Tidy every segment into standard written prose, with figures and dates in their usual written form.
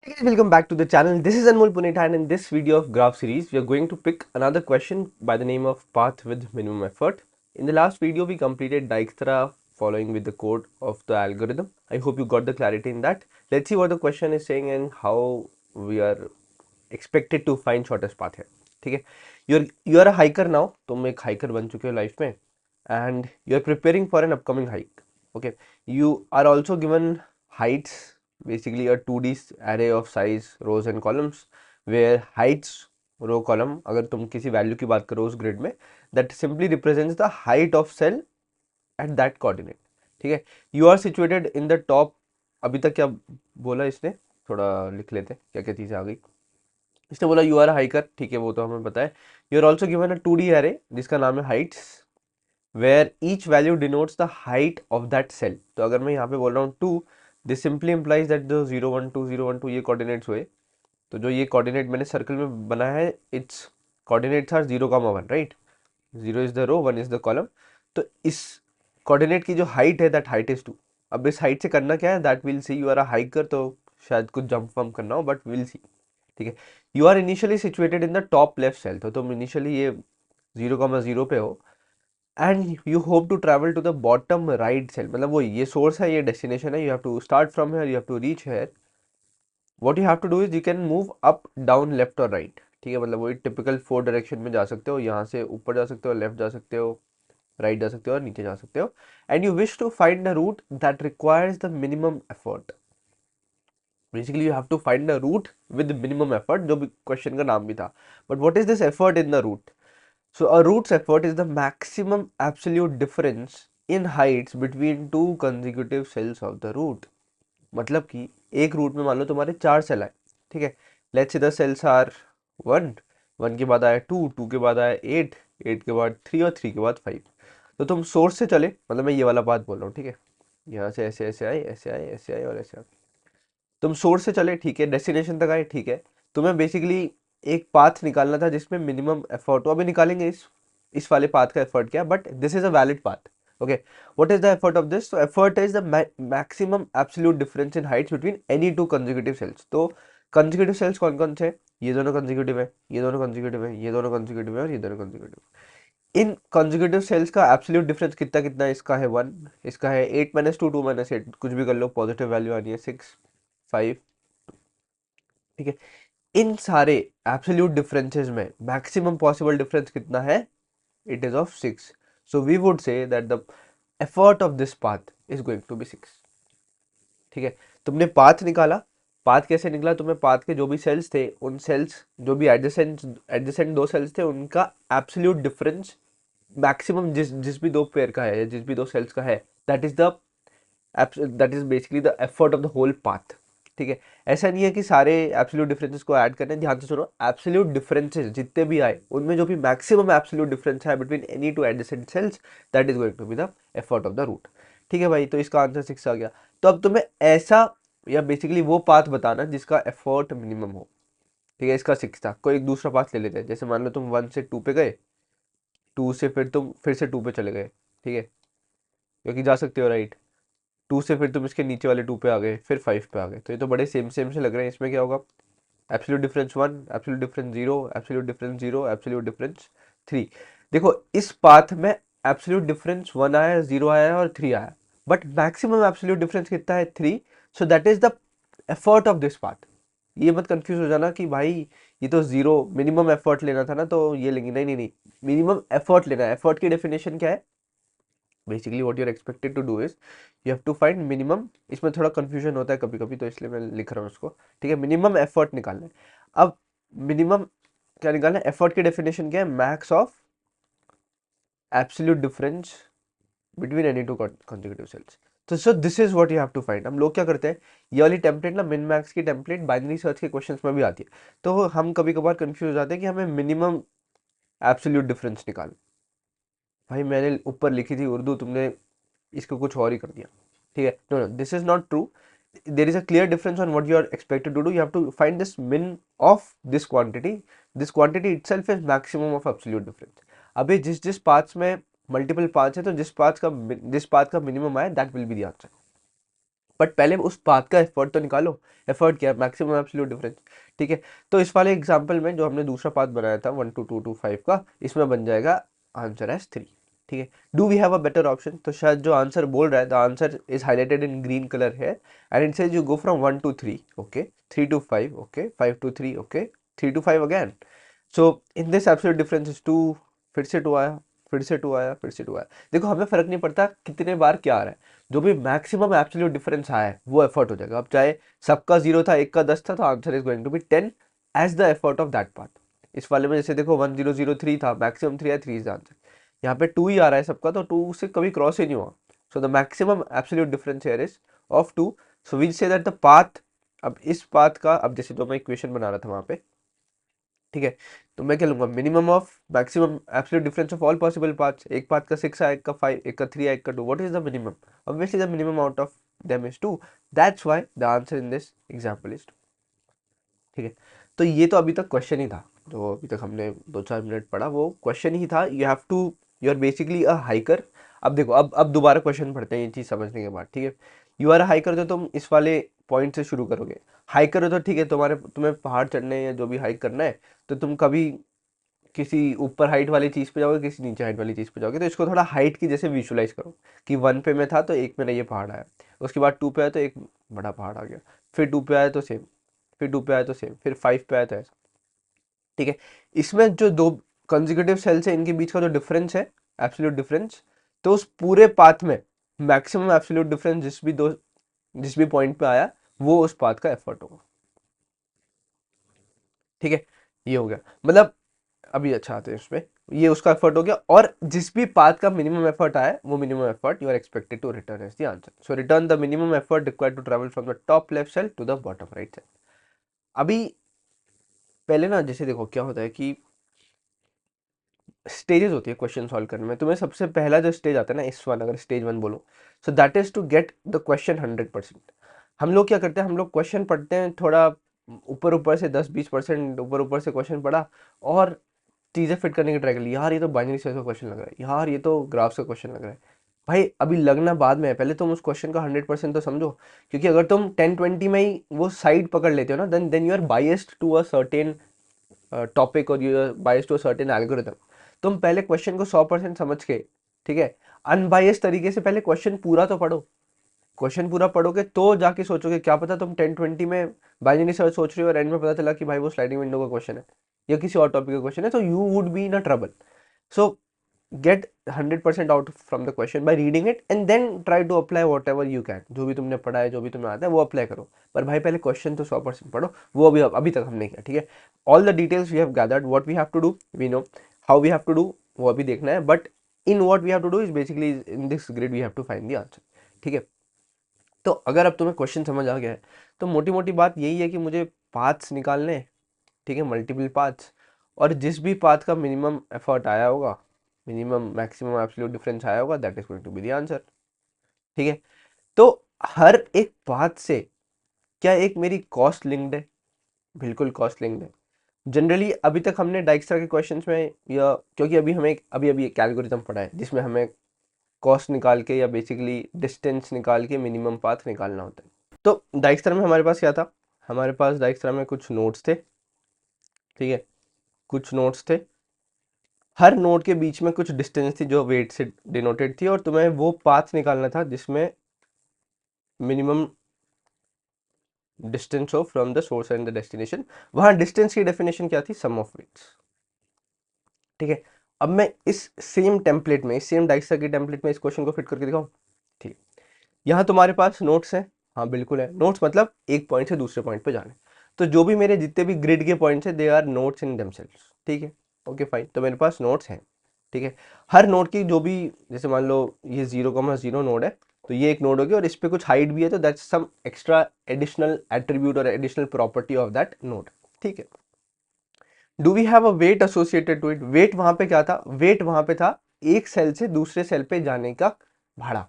Hey guys, welcome back to the channel. This is Anmol Punita, and in this video of graph series, we are going to pick another question by the name of path with minimum effort. In the last video, we completed Dijkstra following with the code of the algorithm. I hope you got the clarity in that. Let's see what the question is saying and how we are expected to find shortest path here. ठीक है, you are a hiker now. तुम एक hiker बन चुके हो life में and you are preparing for an upcoming hike. Okay, you are also given heights, basically a 2D array of size rows and columns where heights row column, अगर तुम किसी value की बात करो उस ग्रिड में, that simply represents the height of cell at that coordinate. ठीक है, you are situated in the top. अभी तक क्या बोला इसने, थोड़ा लिख लेते क्या क्या चीज़ें आ गई. इसने बोला यू आर हाइकर, ठीक है वो तो हमें पता है. You are also given a 2D array जिसका नाम है heights where each value denotes the height of that cell. तो अगर मैं यहाँ पे बोल रहा हूँ 2, दिस सिंपली इंप्लाइज दैट जो 0 1 2 0 1 2 ये कोऑर्डिनेट्स हुए. तो जो ये कोऑर्डिनेट मैंने सर्कल में बनाया है, its coordinates are 0 1, right. 0 is the row, 1 is the column. तो इस कोऑर्डिनेट की जो हाइट है, दैट हाइट इज 2. अब इस हाइट से करना क्या है, that will see. You are a hiker, तो शायद कुछ जंप वम्प करना हो, बट विल सी. ठीक है, you are initially situated in the top left cell. तो तुम इनिशियली ये 0 0 पे हो and you hope to travel to the bottom right cell. मतलब वो ये सोर्स है, ये डेस्टिनेशन है. You have to start from here, you have to reach here. What you have to do is you can move up down left और right. ठीक है, मतलब वही टिपिकल 4 डायरेक्शन में जा सकते हो. यहाँ से ऊपर जा सकते हो, लेफ्ट जा सकते हो, राइट जा सकते हो और नीचे जा सकते हो. And you wish to find the route that requires the minimum effort. Basically you have to find the route with minimum effort, जो भी क्वेश्चन का नाम भी था. But what is this effort in the route? So a root's effort is the maximum absolute difference in heights between two consecutive cells of the root. मतलब कि एक root में मान लो तुम्हारे 4 सेल आए. ठीक है, let's say the sales are 1, 1 के बाद आया 2, 2 के बाद आया 8, 8 के बाद 3 और 3 के बाद 5. तो तुम सोर्स से चले, मतलब मैं ये वाला बात बोल रहा हूँ. ठीक है, यहाँ से ऐसे ऐसे आए, ऐसे आए, ऐसे आए और ऐसे आए. तुम सोर्स से चले, ठीक है, डेस्टिनेशन तक आए, ठीक है. तुम्हें बेसिकली एक पाथ निकालना था जिसमें मिनिमम एफर्ट हो. अभी निकालेंगे इस वाले पाथ का एफर्ट क्या, but this is a valid path. Okay, what is the effort of this? तो effort is the maximum absolute difference in heights between any two consecutive cells. तो कंसेक्यूटिव सेल्स कौन कौन से? ये दोनों कंसेक्यूटिव है, ये दोनों कंसेक्यूटिव है, ये दोनों कंसेक्यूटिव है और ये दोनों कंसेक्यूटिव. इन कंसेक्यूटिव सेल्स का एब्सोल्यूट डिफरेंस कितना कितना है? इसका है 1, इसका है 8 - 2 2 - 8, कुछ भी कर लो, पॉजिटिव वैल्यू आनी है 6 5. ठीक है, इन सारे एब्सोल्यूट डिफरेंसेस में मैक्सिमम पॉसिबल डिफरेंस कितना है? It is of 6. So we would say that the effort of this path is going to be 6. ठीक है, तुमने पाथ निकाला. पाथ कैसे निकला? तुम्हें पाथ के जो भी सेल्स थे, उन सेल्स जो भी एडजेसेंट एडजेसेंट दो सेल्स थे, उनका एब्सोल्यूट डिफरेंस मैक्सिमम जिस जिस भी दो पेयर का है या जिस भी दो सेल्स का है, that is the that is basically the effort of the whole path. ठीक है, ऐसा नहीं है कि सारे एब्सोल्यूट डिफरेंसेस को ऐड करने. ध्यान से सुनो, एब्सोल्यूट डिफरेंसेस जितने भी आए उनमें जो भी मैक्सिमम एब्सोल्यूट डिफरेंस है between any two adjacent cells, that is going to be the effort of the route. ठीक है भाई, तो इसका आंसर 6 आ गया. तो अब तुम्हें ऐसा या बेसिकली वो पाथ बताना जिसका एफर्ट मिनिमम हो. ठीक है, इसका 6 था. कोई एक दूसरा पाथ ले लेते हैं. जैसे मान लो तुम 1 से 2 पे गए, 2 से फिर तुम फिर से 2 पे चले गए. ठीक है, क्योंकि जा सकते हो, राइट. 2 से फिर तुम इसके नीचे वाले 2 पे आ गए, फिर 5 पे आ गए. तो ये तो बड़े सेम सेम से लग रहे हैं. इसमें क्या होगा? Absolute difference 1, absolute difference 0, absolute difference 0, absolute difference 3. देखो, इस पाथ में एब्सोल्यूट डिफरेंस 1 आया, 0 आया और 3 आया, बट मैक्सिमम एब्सोल्यूट डिफरेंस कितना है? 3. सो that is the effort of this path. ये मत कंफ्यूज हो जाना कि भाई ये तो 0 मिनिमम एफर्ट लेना था ना, तो ये लेंगे. नहीं नहीं नहीं, मिनिमम एफर्ट लेना है. एफर्ट की डेफिनेशन क्या है? Basically what you are expected to do is you have to find minimum. इसमें थोड़ा कंफ्यूजन होता है कभी कभी, तो इसलिए मैं लिख रहा हूँ उसको. ठीक है, मिनिमम एफर्ट निकालना है. अब मिनिमम क्या निकालना है? एफर्ट की डेफिनेशन क्या है? Max of absolute difference between any two consecutive cells. तो so this is what you have to find. हम लोग क्या करते हैं, ये वाली टेम्पलेट ना, मिन मैक्स की टेम्पलेट बाइनरी सर्च के क्वेश्चंस में भी आती है. तो हम कभी कभार कंफ्यूज हो जाते हैं कि हमें मिनिमम एब्सोल्यूट डिफरेंस निकालना. भाई मैंने ऊपर लिखी थी उर्दू, तुमने इसको कुछ और ही कर दिया. ठीक है, no no, this is not true. there is a clear difference on what you are expected to do. You have to find this min of this quantity. This quantity itself is maximum of absolute difference. अभी जिस जिस parts में multiple parts है, तो जिस part का minimum आए, that will be the answer. But पहले उस पाथ का एफर्ट तो निकालो। एफर्ट क्या है? Maximum absolute difference. ठीक है, तो इस वाले एग्जांपल में जो हमने दूसरा पाथ बनाया था 12225 का, इसमें बन जाएगा आंसर एज 3। ठीक है, do we have a better option? तो शायद जो आंसर बोल रहा है, the answer is highlighted in green colour है and it says you go from 1 to 3, okay, 3 to 5, okay, 5 to 3, okay, 3 to 5 again. So in this absolute difference is 2, फिर से 2 आया, फिर से 2 आया, फिर से 2 आया। देखो हमें फर्क नहीं पड़ता कितने बार क्या आ रहा है, जो भी मैक्सिमम एब्सोल्यूट डिफरेंस आया है वो एफर्ट हो जाएगा। अब चाहे सबका 0 था, एक का 10 था, तो answer is going to be 10 as the effort of that part. इस वाले में जैसे देखो 1003 था, मैक्सिमम 3 है, 3 इज द आंसर। यहाँ पे 2 ही आ रहा है सबका, तो 2 से कभी क्रॉस ही नहीं हुआ। So the maximum absolute difference here is of 2। So we say that the path, अब इस पाथ का, अब जैसे जो मैं इक्वेशन बना रहा था वहां पे, ठीक है, तो मैं क्या लूंगा, minimum of maximum absolute difference of all possible paths. एक पाथ का 6 है, एक का 5, एक का 3 है, एक का 2, what is the minimum? Obviously the minimum out of them is 2, that's why the answer in this example is 2। ठीक है, तो ये तो अभी तक क्वेश्चन ही था, जो अभी तक हमने 2-4 मिनट पढ़ा वो क्वेश्चन ही था। You have to, you are basically a hiker. अब देखो, अब दोबारा क्वेश्चन पढ़ते हैं ये चीज़ समझने के बाद। ठीक है, यू आर अ हाइकर, तो तुम इस वाले पॉइंट से शुरू करोगे। हाइकर हो तो ठीक है, तुम्हें पहाड़ चढ़ने या जो भी हाइक करना है, तो तुम कभी किसी ऊपर हाइट वाली चीज़ पे जाओगे, किसी नीचे हाइट वाली चीज़ पे जाओगे, तो इसको थोड़ा हाइट की जैसे विजुलाइज करो कि 1 पे मैं था तो 1 मेरा ये पहाड़ आया, उसके बाद 2 पे आया तो एक बड़ा पहाड़ आ गया, फिर 2 पे आया तो सेम, फिर 2 पे आया तो सेम, फिर 5 पे आया तो ऐसा। ठीक है, इसमें जो दो कंसेक्यूटिव सेल्स है इनके बीच का जो डिफरेंस है, एब्सोल्यूट डिफरेंस, तो उस पूरे पाथ में मैक्सिमम एब्सोल्यूट डिफरेंस जिस भी पॉइंट पे आया, वो उस पाथ का एफर्ट होगा। ठीक है, ये हो गया, मतलब अभी अच्छा आते हैं इसमें, ये उसका एफर्ट हो गया, और जिस भी पाथ का मिनिमम एफर्ट आया, वो minimum effort you are expected to return as the answer. So return the minimum effort required to travel from the top left cell to the bottom right cell. अभी पहले ना, जैसे देखो क्या होता है कि स्टेजेस होती है क्वेश्चन सॉल्व करने में। तुम्हें सबसे पहला जो स्टेज आता है ना, इस वन, अगर स्टेज 1 बोलो, so that is to get the question 100%। हम लोग क्या करते हैं, हम लोग क्वेश्चन पढ़ते हैं थोड़ा ऊपर ऊपर से, 10-20% ऊपर ऊपर से क्वेश्चन पढ़ा, और चीज़ें फिट करने की ट्राई कर ली। यार ये तो बाइनरी सर्च का क्वेश्चन लग रहा है, यार ये तो ग्राफ्स का क्वेश्चन लग रहा है। भाई अभी लगना बाद में है, पहले तुम उस क्वेश्चन का 100% तो समझो। क्योंकि अगर तुम 10-20 में ही वो साइड पकड़ लेते हो ना, then you are biased to a certain topic, और you are biased to a certain algorithm. तुम पहले क्वेश्चन को 100% समझ के, ठीक है, अनबायस्ड तरीके से पहले क्वेश्चन पूरा तो पढ़ो। क्वेश्चन पूरा पढ़ोगे तो जाके सोचोगे, क्या पता तुम 10-20 में बाइनरी सर्च सोच रहे हो और एंड में पता चला कि भाई वो स्लाइडिंग विंडो का क्वेश्चन है या किसी और टॉपिक का क्वेश्चन है, तो you would be in a trouble. So get 100% out from the question by reading it and then try to apply whatever you can. जो भी तुमने पढ़ा है, जो भी तुम्हें आता है, वो अप्लाई करो। पर भाई पहले क्वेश्चन तो 100% पढ़ो, वो अभी तक हमने किया। ठीक है, all the details we have gathered, what we have to do we know, how we have to do वो अभी देखना है, but in what we have to do is basically in this grid we have to find the answer. ठीक है, तो अगर अब तुम्हें क्वेश्चन समझ आ गया है, तो मोटी मोटी बात यही है कि मुझे पाथ्स निकालने हैं। ठीक है, मल्टीपल पाथ्स, और जिस भी पाथ का मिनिमम एफर्ट आया होगा, मिनिमम मैक्सिमम एब्सोल्यूट डिफरेंस आया होगा, that is going to be the answer. ठीक है, तो हर एक पाथ से क्या एक मेरी कॉस्ट लिंक्ड है? बिल्कुल कॉस्ट लिंक्ड है। जनरली अभी तक हमने डाइक्सट्रा के क्वेश्चंस में, या क्योंकि अभी अभी एक एल्गोरिथम पढ़ा है जिसमें हमें कॉस्ट निकाल के या बेसिकली डिस्टेंस निकाल के मिनिमम पाथ निकालना होता है। तो डाइक्सट्रा में हमारे पास क्या था, हमारे पास डाइक्सट्रा में कुछ नोड्स थे। ठीक है, कुछ नोड्स थे, हर नोड के बीच में कुछ डिस्टेंस थी जो वेट से डिनोटेड थी, और तुम्हें वो पाथ निकालना था जिसमें मिनिमम डिस्टेंस हो from the source and the destination. वहां डिस्टेंस की डेफिनेशन क्या थी, सम ऑफ वेट्स। ठीक है, अब मैं इस सेम टेम्पलेट में, इस सेम डाइक्सट्रा के टेम्पलेट में इस क्वेश्चन को फिट करके दिखाऊं। ठीक है, यहाँ तुम्हारे पास नोट्स हैं, हाँ बिल्कुल है, नोट्स मतलब एक पॉइंट से दूसरे पॉइंट पे जाने। तो जो भी मेरे जितने भी ग्रिड के पॉइंट्स हैं, they are nodes in themselves. ठीक है, ओके फाइन, तो मेरे पास नोट्स हैं। ठीक है, हर नोड की जो भी, जैसे मान लो ये 0,0 नोड है, तो ये एक नोड होगी और इस पे कुछ हाइट भी है, तो that's some extra additional attribute और additional property of that node. ठीक है, do we have a weight associated to it? Weight वहां पे क्या था, वेट वहां पे था एक सेल से दूसरे सेल पे जाने का भाड़ा।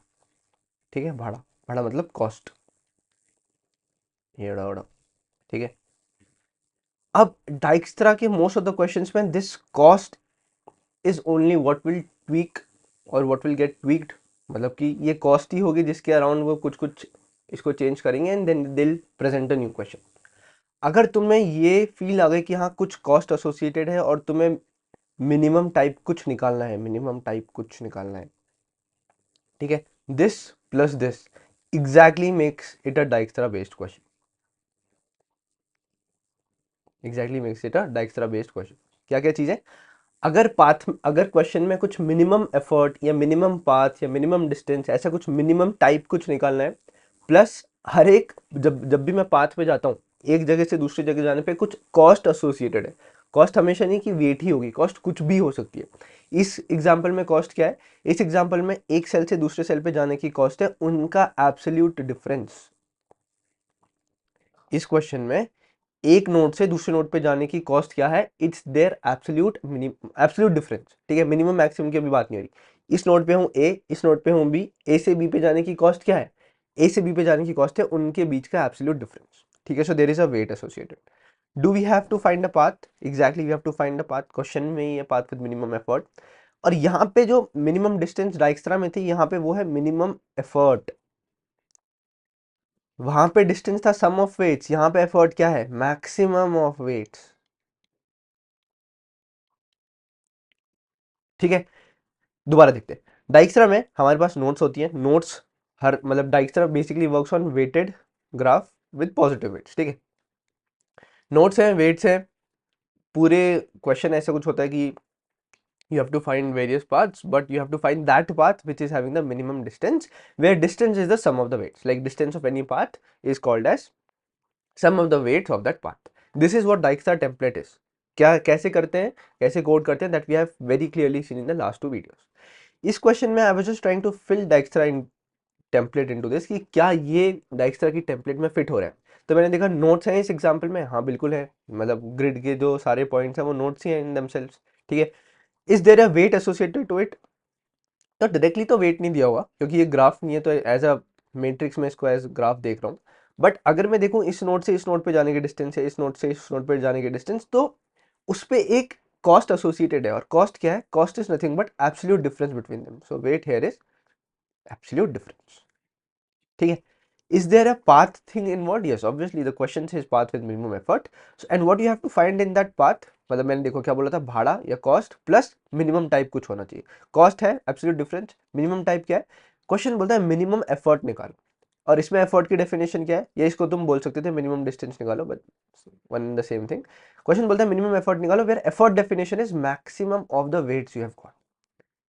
ठीक है, भाड़ा, भाड़ा मतलब कॉस्ट, ये रहा। ठीक है, अब डाइक्सट्रा के मोस्ट ऑफ द क्वेश्चंस में this cost is only what will tweak और व्हाट विल गेट ट्वीक्ड। मतलब कि ये कॉस्ट ही होगी जिसके अराउंड वो कुछ कुछ इसको चेंज करेंगे and then they will present a new question. अगर तुम्हें ये फील आ गई कि हाँ कुछ कॉस्ट एसोसिएटेड है और तुम्हें मिनिमम टाइप कुछ निकालना है, मिनिमम टाइप कुछ निकालना है, ठीक है, this plus this exactly makes it a Dijkstra based question, exactly makes it a Dijkstra based question. क्या क्या चीजें, अगर क्वेश्चन में कुछ मिनिमम एफर्ट या मिनिमम पाथ या मिनिमम डिस्टेंस ऐसा कुछ मिनिमम टाइप कुछ निकालना है, प्लस हर एक जब जब भी मैं पाथ पे जाता हूँ एक जगह से दूसरी जगह जाने पे कुछ कॉस्ट एसोसिएटेड है। कॉस्ट हमेशा नहीं कि वेट ही होगी, कॉस्ट कुछ भी हो सकती है। इस एग्जाम्पल में कॉस्ट क्या है, इस एग्जाम्पल में एक सेल से दूसरे सेल पे जाने की कॉस्ट है उनका एब्सोल्यूट डिफरेंस। इस क्वेश्चन में एक नोड से दूसरे नोड पे जाने की कॉस्ट क्या है, इट्स देयर एब्सोल्यूट डिफरेंस, ठीक है, मिनिमम मैक्सिमम की अभी बात नहीं हो रही। इस नोड पे हूँ ए, इस नोड पे हूँ बी, ए से बी पे जाने की कॉस्ट क्या है, ए से बी पे जाने की कॉस्ट है उनके बीच का एब्सोल्यूट डिफरेंस, ठीक है। So there is a weight associated. Do we have to find a path, exactly we have to find a path, question में ही है पाथ विद मिनिमम एफर्ट। और यहाँ पे जो मिनिमम डिस्टेंस डाइक्स्ट्रा में थी, यहाँ पे वो है मिनिमम एफर्ट। वहां पे डिस्टेंस था सम ऑफ वेट्स, यहाँ पे एफर्ट क्या है, मैक्सिमम ऑफ वेट्स, ठीक है। दोबारा देखते हैं, डाइक्स्ट्रा में हमारे पास नोट्स होती हैं, नोट्स हर मतलब Dijkstra basically works on weighted graph with positive weights, ठीक है। नोट्स हैं, वेट्स हैं, पूरे क्वेश्चन ऐसा कुछ होता है कि you have to find various paths, but you have to find that path which is having the minimum distance, where distance is the sum of the weights, like distance of any path is called as sum of the weights of that path. This is what Dijkstra template is. क्या कैसे करते हैं, कैसे code करते हैं, that we have very clearly seen in the last two videos. इस question में I was just trying to fill Dijkstra in template into this, कि क्या ये डाइक्स्ट्रा की टेम्पलेट में फिट हो रहा है। तो मैंने देखा नोट्स हैं इस एग्जांपल में, हाँ बिल्कुल है, मतलब ग्रिड के जो सारे पॉइंट्स हैं वो नोट्स ही हैं इन देमसेल्व्स, ठीक है। Is there a weight associated to it, तो डायरेक्टली तो वेट नहीं दिया होगा क्योंकि ये ग्राफ नहीं है, तो एज अ मैट्रिक्स में इसको एज ग्राफ देख रहा हूँ। बट अगर मैं देखूँ इस नोड से इस नोड पे जाने की डिस्टेंस है, इस नोड से इस नोड पे जाने की डिस्टेंस, तो उस पे एक कॉस्ट एसोसिएटेड है। और कॉस्ट क्या है, cost is nothing but absolute difference between them, so weight here is absolute difference, ठीक है। Is there a path thing involved? Yes, obviously the question says path with minimum effort. So, and what you have to find in that path, मतलब मैंने देखो क्या बोला था, भाड़ा या कॉस्ट प्लस मिनिमम टाइप कुछ होना चाहिए। कॉस्ट है एब्सोल्यूट डिफरेंस, मिनिमम टाइप क्या है, क्वेश्चन बोलता है मिनिमम एफर्ट निकालो। और इसमें एफर्ट की डेफिनेशन क्या है, ये इसको तुम बोल सकते थे मिनिमम डिस्टेंस निकालो, but one in the same thing. Question बोलता है मिनिमम एफर्ट निकालो, where effort definition is maximum of the weights you have got,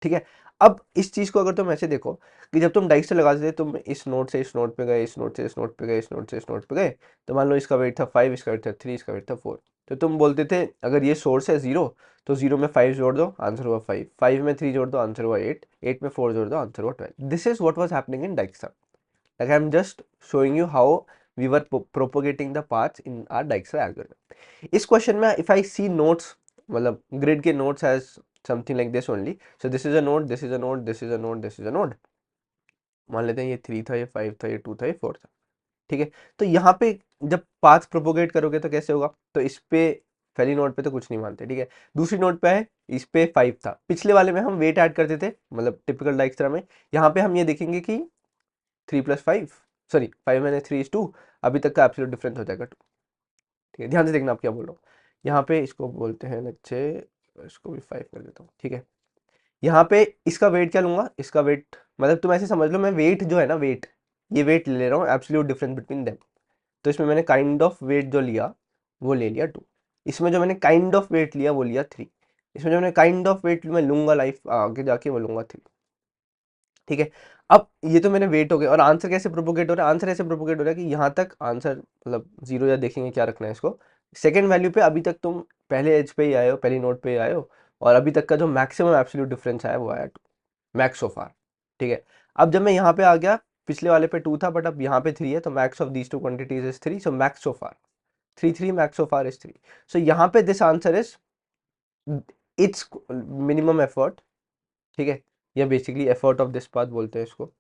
ठीक है। अब इस चीज को अगर तुम ऐसे देखो कि जब तुम डाइस से लगाते थे, तुम इस नोट से इस नोट पे गए, इस नोट से इस नोट पे गए, इस नोट से इस नोट पे गए, तो मान लो इसका वेट था 5, इसका वेट था 3, इसका वेट था 4, तो तुम बोलते थे अगर ये सोर्स है 0, तो 0 में 5 जोड़ दो, आंसर हुआ 5, 5 में 3 जोड़ दो, आंसर हुआ 8, 8 में 4 जोड़ दो, आंसर हुआ 12। This is what was happening in Dijkstra, like I am just showing you how we were propagating the paths in our Dijkstra algorithm. इस क्वेश्चन में इफ आई सी नोट्स, मतलब ग्रिड के nodes as something like this only, so this is a node, this is a node, this is a node, this is a node, मान लेते हैं ये 3 था, ये 5 था, ये 2 था, ये 4 था, ठीक है। तो यहाँ पे जब पाथ प्रोपोगेट करोगे तो कैसे होगा, तो इस पे पहली नोड पे तो कुछ नहीं मानते, ठीक है। दूसरी नोड पे है, इस पे 5 था, पिछले वाले में हम वेट ऐड करते थे, मतलब टिपिकल डाइक्स्ट्रा में। यहाँ पे हम ये देखेंगे कि 3 + 5, सॉरी 5 - 3 = 2, अभी तक का एब्सोल्यूट डिफरेंस हो जाएगा 2, ठीक है। ध्यान से देखना आप क्या बोल रहा हूँ। यहाँ पे इसको बोलते हैं अच्छे, इसको भी 5 कर देता हूँ, ठीक है। यहाँ पे इसका वेट क्या लूंगा, इसका वेट मतलब तुम ऐसे समझ लो, मैं वेट जो है ना, वेट, ये वेट ले रहा हूँ, एब्सोल्यूट डिफरेंस बिटवीन देम। तो इसमें मैंने काइंड ऑफ वेट जो लिया वो ले लिया 2, इसमें जो मैंने काइंड ऑफ वेट लिया वो लिया 3, इसमें जो मैंने काइंड ऑफ वेट मैं लूंगा लाइफ आगे जाके वो लूंगा 3, ठीक है। अब ये तो मैंने वेट हो गया, और आंसर कैसे प्रोपोगेट हो रहा है, आंसर ऐसे प्रोपोगेट हो रहा है कि यहाँ तक आंसर मतलब 0, या देखेंगे क्या रखना है इसको, सेकेंड वैल्यू पे अभी तक तुम पहले एज पे ही आए हो, पहली नोट पे ही आए हो, और अभी तक का जो मैक्सिमम एब्सोल्यूट डिफरेंस आया वो आया 2, मैक्स सो फार, ठीक है। अब जब मैं यहाँ पे आ गया, पिछले वाले पे 2 था बट अब यहाँ पे 3 है, तो max of these two quantities is 3, so max so far 3 3, max so far is 3। सो यहाँ पे this answer is it's minimum effort, ठीक है, या basically effort of this path बोलते हैं इसको,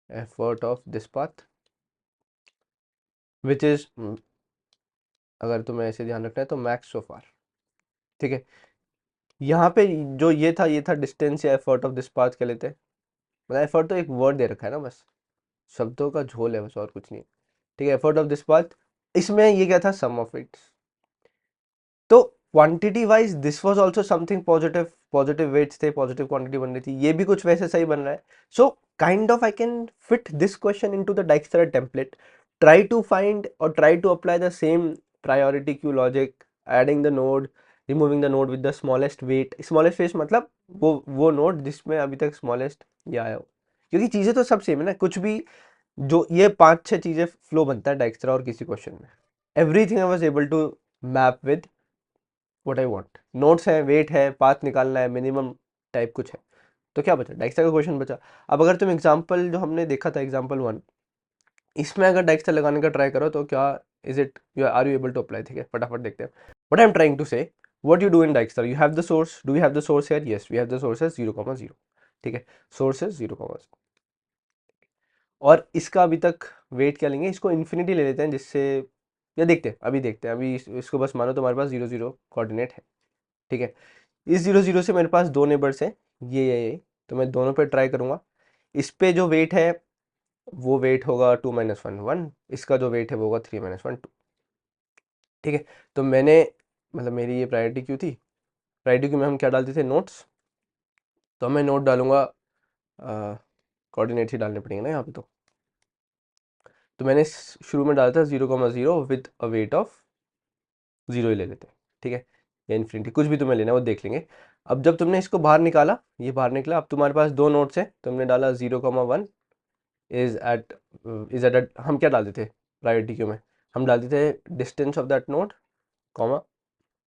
effort of this path which is, अगर तुम्हें ऐसे ध्यान रखना है तो मैक्स सो फार, ठीक है। यहाँ पे जो ये था डिस्टेंस या एफर्ट ऑफ दिस पाथ क्या लेते हैं, मतलब एफर्ट तो एक वर्ड दे रखा है ना बस, शब्दों का झोल है बस, और कुछ नहीं। ठीक है, एफर्ट ऑफ दिस पाथ, इसमें ये क्या था, सम ऑफ इट्स। तो quantity wise this was also something positive, positive weights थे, पॉजिटिव क्वांटिटी बन रही थी, ये भी कुछ वैसे सही बन रहा है। So kind of I can fit this question into the Dijkstra template, try to find और try to apply the same priority queue logic, adding the node, removing the node with the smallest weight. Smallest weight मतलब वो node जिसमें अभी तक smallest ये आया हो, क्योंकि चीजें तो सब सेम है ना, कुछ भी जो ये 5-6 चीजें फ्लो बनता है डाइक्सरा और किसी क्वेश्चन में। Everything I was able to map with what I want. Nodes है, वेट है, पाथ निकालना है, मिनिमम टाइप कुछ है। तो क्या बचा, डाइक्सरा का क्वेश्चन बचा। अब अगर तुम एग्जांपल जो हमने देखा था एग्जांपल 1, इसमें अगर डाइक्सरा लगाने का ट्राई करो तो क्या, is it you are you able to apply. ठीक है, फटाफट देखते हैं। What I am trying to say, what you do in Dijkstra, you have the source, do you have the source here, yes we have the source 0,0। ठीक है, source 0,0 और इसका अभी तक वेट क्या लेंगे, इसको इन्फिनिटी ले लेते हैं, जिससे या देखते हैं, अभी देखते हैं। अभी इसको बस मानो तुम्हारे पास 0,0 कोऑर्डिनेट है। ठीक है, इस 0,0 से मेरे पास दो नेबर्स हैं, ये, तो मैं दोनों पे ट्राई करूंगा। इस पे जो वेट है वो वेट होगा 2-1 1, इसका जो वेट है वो होगा 3-1 2। ठीक है, तो मैंने मतलब मेरी ये प्रायोरिटी क्यों थी, प्रायोरिटी क्यों में हम क्या डालते थे, नोट्स। तो मैं नोट डालूंगा, कोऑर्डिनेट्स ही डालने पड़ेंगे ना यहाँ पे। तो मैंने शुरू में डाला था 0,0 विद अ वेट ऑफ 0 ही ले लेते हैं। ठीक है, या इन्फिनिटी, कुछ भी तुम्हें लेना है वो देख लेंगे। अब जब तुमने इसको बाहर निकाला, ये बाहर निकला, अब तुम्हारे पास दो नोट्स हैं, तुमने डाला 0,1 इज एट, हम क्या डालते थे प्रायोरिटी क्यू में, हम डालते थे distance of that node comma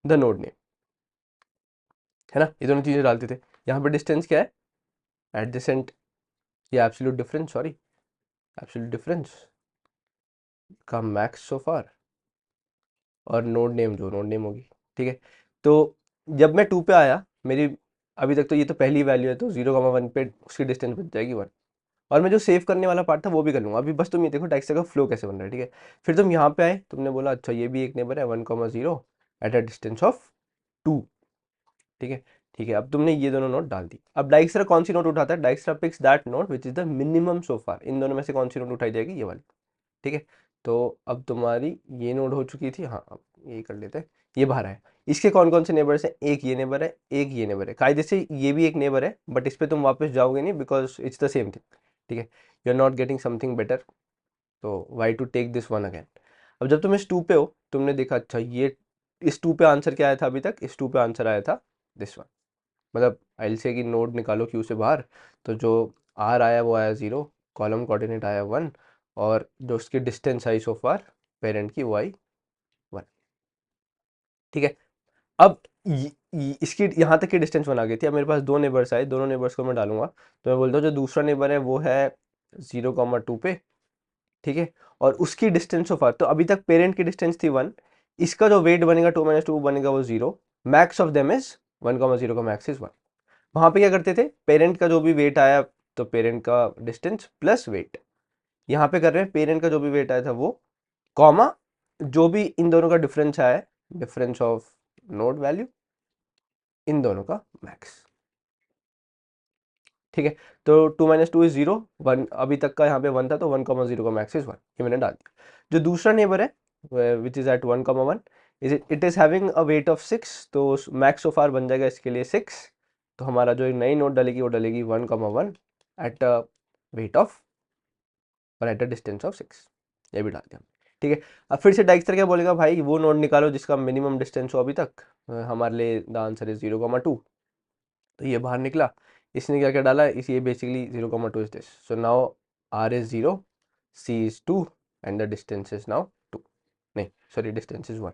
the node name, है ना, ये दोनों चीजें डालते थे। यहाँ पे डिस्टेंस क्या है, एडजेसेंट या absolute difference, sorry absolute difference का मैक्स सो फार, और नोड नेम जो नोड नेम होगी। ठीक है, तो जब मैं 2 पे आया, मेरी अभी तक तो ये तो पहली वैल्यू है, तो 0,1 पे उसकी डिस्टेंस बच जाएगी 1, और मैं जो सेव करने वाला पार्ट था वो भी कर लूंगा। अभी बस तुम ये देखो डाइक्सरा का फ्लो कैसे बन रहा है। ठीक है, फिर तुम यहाँ पे आए, तुमने बोला अच्छा ये भी एक नेबर है 1,0 एट अ डिस्टेंस ऑफ 2। ठीक है, ठीक है, अब तुमने ये दोनों नोट डाल दी। अब डाइक्सरा कौन सी नोट उठाता है, Dijkstra picks that node which is the minimum so far, इन दोनों में से कौन सी नोट उठाई जाएगी, ये वाली। ठीक है, तो अब तुम्हारी ये नोड हो चुकी थी, हाँ अब ये कर लेते हैं, ये बाहर है। इसके कौन कौन से नेबर्स हैं, एक ये नेबर है, एक ये नेबर है, कायदे से ये भी एक नेबर है, बट इस पे तुम वापस जाओगे नहीं, because it's the same thing. ठीक है, you are not getting something better, तो why to take this one again. अब जब तुम इस 2 पे हो, तुमने देखा अच्छा ये इस 2 पे आंसर क्या आया था अभी तक, इस 2 पे आंसर आया था दिस वन, मतलब आई से की नोड निकालो क्यू से बाहर, तो जो आर आया वो आया 0, कॉलम कोऑर्डिनेट आया 1, और जो उसकी डिस्टेंस आई सो फार पेरेंट की वो आई 1। ठीक है, अब इसकी यहाँ तक की डिस्टेंस 1 आ गई थी। अब मेरे पास दो नेबर्स आए, दोनों नेबर्स को मैं डालूंगा, तो मैं बोलता हूँ जो दूसरा नेबर है वो है 0,2 पे। ठीक है, और उसकी डिस्टेंस ऑफ आर, तो अभी तक पेरेंट की डिस्टेंस थी 1, इसका जो वेट बनेगा 2-2 बनेगा वो 0, मैक्स ऑफ देम इज 1,0 का मैक्स इज 1। वहां पे क्या करते थे, पेरेंट का जो भी वेट आया तो पेरेंट का डिस्टेंस प्लस वेट, यहाँ पे कर रहे हैं पेरेंट का जो भी वेट आया था वो, कॉमा जो भी इन दोनों का डिफरेंस आया, डिफरेंस ऑफ नोड वैल्यू, इन दोनों का मैक्स। ठीक है, तो 2-2 इज 0, 1 अभी तक का यहाँ पे 1 था, तो 1,0 का मैक्स इज 1, ये मैंने डाल दिया। जो दूसरा नेबर है which is at 1,1, it is having a weight of 6, तो मैक्स ऑफ आर बन जाएगा इसके लिए 6, तो हमारा जो एक नई नोट डलेगी वो डलेगी 1,1 एट अ वेट ऑफ और एट अ डिस्टेंस ऑफ 6, ये भी डाल दिया। ठीक है, अब फिर से डाइक्सर क्या बोलेगा, भाई वो नोट निकालो जिसका मिनिमम डिस्टेंस हो अभी तक, हमारे लिए द आंसर इज 0,2, तो ये बाहर निकला। इसने क्या क्या डाला, इस ये basically 0,2 is this, so now r is 0, c is 2 and the distance is now 2, नहीं सॉरी डिस्टेंस इज 1।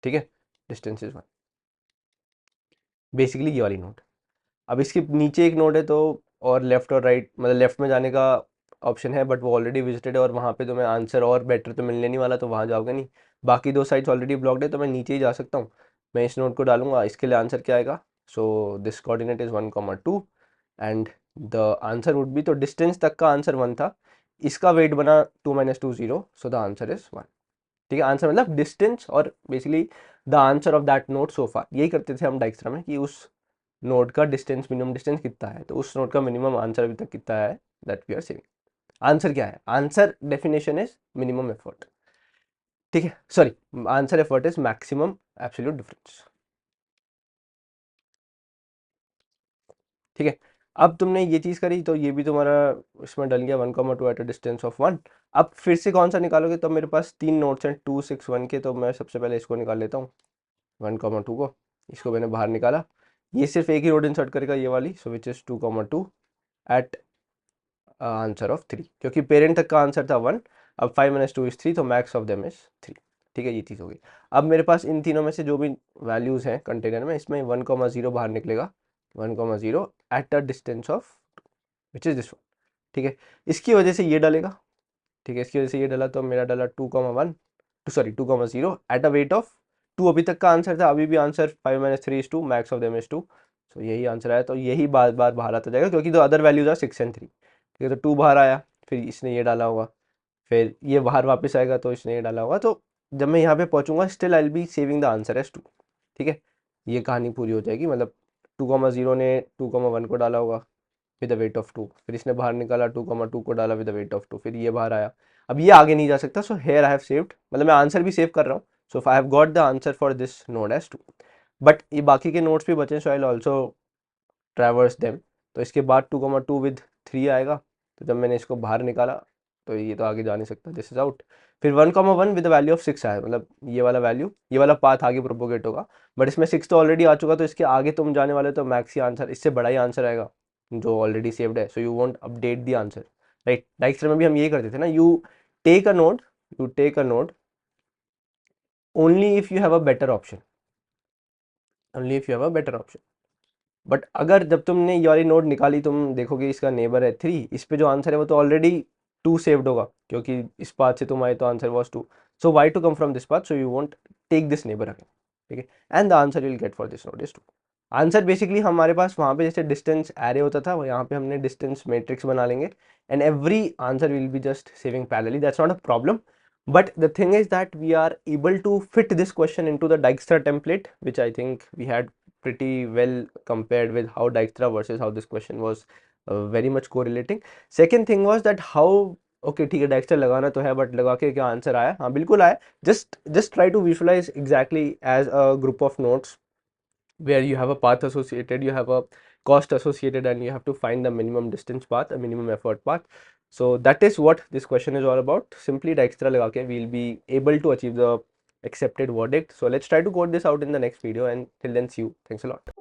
ठीक है, डिस्टेंस इज 1, बेसिकली ये वाली नोट। अब इसके नीचे एक नोड है, तो और लेफ्ट और राइट मतलब लेफ्ट में जाने का ऑप्शन है, बट वो ऑलरेडी विजिटेड है, और वहाँ पे तुम्हें आंसर और बेटर तो मिलने नहीं वाला, तो वहाँ जाओगे नहीं। बाकी दो साइड्स ऑलरेडी ब्लॉक्ड है, तो मैं नीचे ही जा सकता हूँ। मैं इस नोड को डालूंगा, इसके लिए आंसर क्या आएगा, so this coordinate is 1,2 and the answer would be, तो डिस्टेंस तक का आंसर 1 था, इसका वेट बना 2-2 0, सो द आंसर इज 1। ठीक है, आंसर मतलब डिस्टेंस और basically the answer of that node so far, यही करते थे हम डाइक्सरा में, कि उस नोड का डिस्टेंस, मिनिमम डिस्टेंस कितना है, तो उस नोड का मिनिमम आंसर अभी तक कितना है, that we are saving. Answer क्या है, answer definition is minimum effort, ठीक है, sorry, answer effort is maximum absolute difference, ठीक है। अब तुमने ये चीज करी तो ये भी तुम्हारा इसमें डल गया 1,2 एट अ डिस्टेंस ऑफ 1। अब फिर से कौन सा निकालोगे, तो मेरे पास 3 नोट्स हैं 2 6 1 के, तो मैं सबसे पहले इसको निकाल लेता हूँ 1,2 को, इसको मैंने बाहर निकाला। ये सिर्फ एक ही नोड इंसर्ट करेगा, ये वाली, so which is 2,2 at answer of 3, क्योंकि पेरेंट तक का आंसर था 1, अब 5 - 2 is 3, तो मैक्स ऑफ देम इज 3, ठीक है, ये चीज़ होगी। अब मेरे पास इन तीनों में से जो भी वैल्यूज़ हैं कंटेनर में, इसमें 1,0 बाहर निकलेगा, 1,0 at a distance of which is this one, ठीक है। इसकी वजह से ये डलेगा, ठीक है, इसकी वजह से ये डला, तो मेरा डला 2,1 sorry 2,0 at a weight of 2, अभी तक का आंसर था, अभी भी answer 5 - 3 is 2, max of them is 2, सो यही आंसर आया। तो यही बार बार बाहर आता जाएगा, क्योंकि तो अदर वैल्यूज आर 6 and 3, ठीक है, तो 2 बाहर आया, फिर इसने ये डाला होगा, फिर ये बाहर वापस आएगा, तो इसने ये डाला होगा, तो जब मैं यहाँ पे पहुँचूंगा still I will be saving the answer as 2, ठीक है, ये कहानी पूरी हो जाएगी। मतलब 2,0 ने 2,1 को डाला होगा विद द वेट ऑफ 2, फिर इसने बाहर निकाला 2,2 को डाला विद द वेट ऑफ 2, फिर ये बाहर आया, अब ये आगे नहीं जा सकता, so here I have saved, मतलब मैं आंसर भी सेव कर रहा हूँ, so I have got the answer for this node as 2। But ये बाकी के नोट्स भी बचे, so I will also traverse them. तो इसके बाद 2,2 विद 3 आएगा, तो जब मैंने इसको बाहर निकाला तो ये तो आगे जा नहीं सकता, दिस इज आउट। फिर 1,1 विद वैल्यू ऑफ 6 आया, मतलब ये वाला वैल्यू, ये वाला पाथ आगे प्रोपोगेट होगा, बट इसमें 6 तो ऑलरेडी आ चुका, तो इसके आगे तुम जाने वाले तो मैक्स ही आंसर, इससे बड़ा ही आंसर आएगा जो ऑलरेडी सेव्ड है, so you won't update the answer, right. Dijkstra में भी हम ये करते थे ना, you take a node, you take a node only if you have a better option, only if you have a better option. But अगर जब तुमने ये वाली नोड निकाली, तुम देखोगे इसका नेबर है 3, इस पे जो आंसर है वो तो ऑलरेडी 2 सेव्ड होगा, क्योंकि इस पाथ से तुम आए तो answer was 2, so why to come from this path, so you won't take this neighbour again, ठीक है, and the answer you will get for this node is 2। Answer basically हमारे पास वहाँ पे जैसे डिस्टेंस एरे होता था, वो यहाँ पे हमने डिस्टेंस मैट्रिक्स बना लेंगे, and every answer will be just saving parallelly, that's not a problem. But the thing is that we are able to fit this question into the Dijkstra template, which I think we had pretty well compared with how Dijkstra versus how this question was very much correlating. Second thing was that how, okay ठीक है Dijkstra लगाना तो है, but लगा के क्या answer आया, हाँ बिल्कुल आया, just try to visualize exactly as a group of nodes where you have a path associated, you have a cost associated, and you have to find the minimum distance path, a minimum effort path. So that is what this question is all about. Simply Dijkstra laga ke we'll be able to achieve the accepted verdict. So let's try to code this out in the next video, and till then see you. Thanks a lot.